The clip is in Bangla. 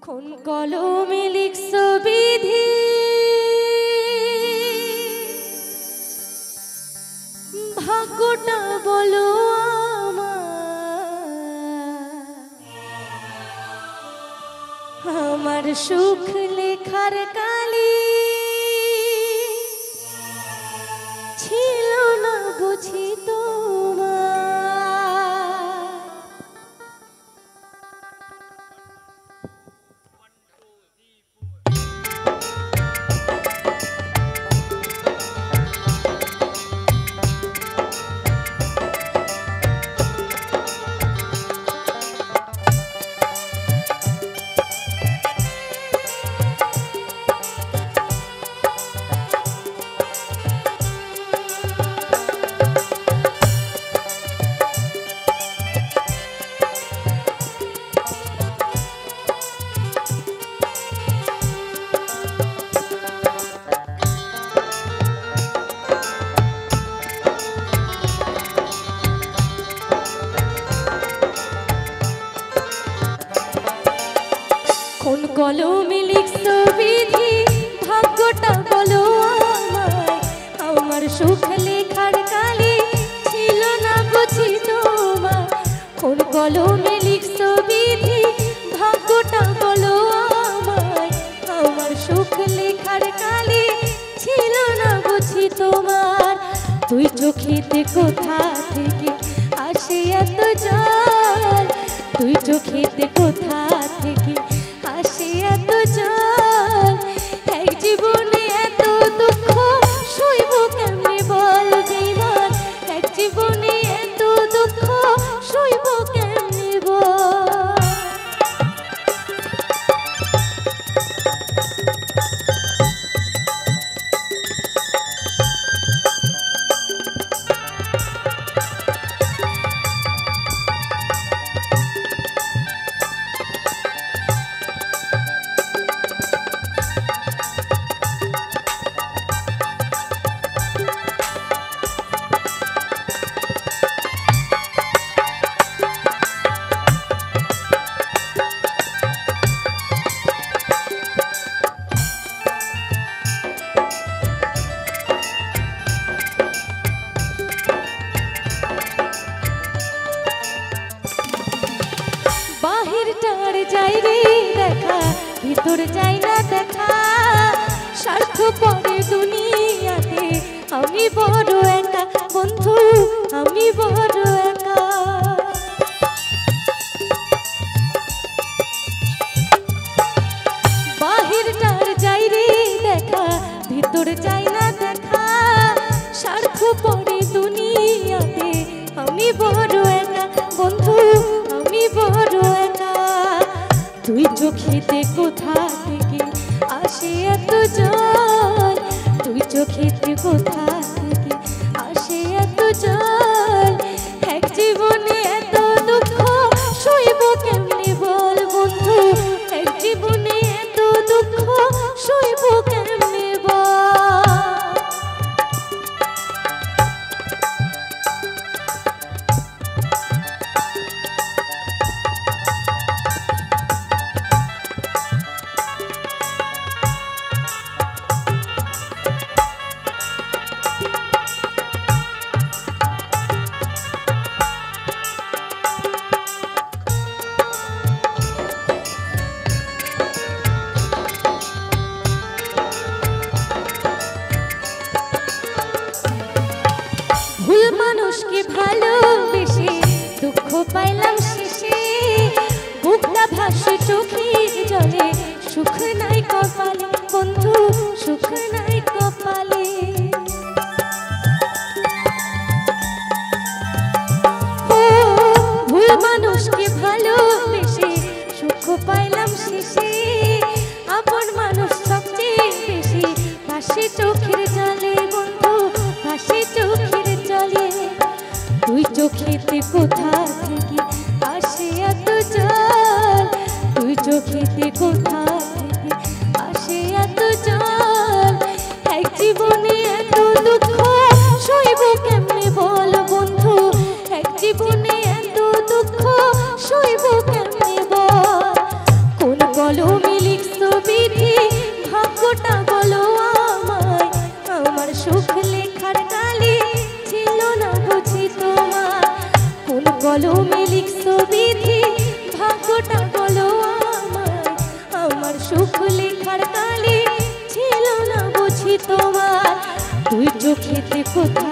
কোন কলমে লিখছো বিধি ভাগ্যটা বলো আমার সুখ লেখার কালি ছিল না বুঝি তোমার। কোন কলমে লিখছো বিধি ভাগ্যটা বলো আমায় আমার সুখ লেখার কালি ছিল না বুঝি তোমার। কোন কলমে লিখছো বিধি ভাগ্যটা বলো আমায় আমার সুখ লেখার কালি ছিল না বুঝি তোমার। তুই চোখেতে কোথা থেকে আসে এত জল, তুই চোখেতে কোথা থেকে আসে এত জল, এক জীবনে এত দুঃখ সইব কেমনে বল বেঈমান, এক জীবনে এত দুঃখ সইব কেমনে বল। বাহিরটার যাই রে দেখা ভিতর যাই না দেখা, স্বার্থ পরে দুনিয়াতে আমি বড় একা বন্ধু, আমি বড় একা। বাহিরটার যাই রে দেখা ভিতর যাই না দেখা, স্বার্থ পরে দুনিয়াতে আমি বড় একা বন্ধু, আমি বড় একা। তুই চোখেতে কোথা থেকে আসে এত জল, তুই চোখেতে কোথা থেকে আসে এত জল, এক জীবনে এত দুঃখ সইব কেমনে বল বন্ধু, এক জীবনে এত দুঃখ সইব কেমনে বল। ভুল মানুষকে ভালোবেসে দুঃখ পাইলাম শেষে, বুকটা ভাসে চোখের জলে সুখ নাই কপালে বন্ধু, সুখ নাই কপালে। ভুল মানুষকে ভালোবেসে সুখ পাইলাম শেষে, আপন মানুষ সবচেয়ে বেশি ভাসে চোখের জলে বন্ধু, ভাসে চোখের জলে। তুই চোখেতে কোথা থেকে আসে এত জল, তুই চোখেতে কোথা থেকে আসে এত জল, এক জীবনে এত দুঃখ সইব কেমনে বল বন্ধু, এক জীবনে এত দুঃখ সইব কেমনে বল। কোন কলমে লিখছো বিধি ভাগ্যটা বলো আমায় আমার সুখ লেখার কালি ছিল না বুঝি তোমার কোন কলমে লিখছো বিধি ভাগ্যটা বলো আমায় আমার সুখ লেখার কালি ছিল না বুঝি তোমার দুই চোখেতে কোথা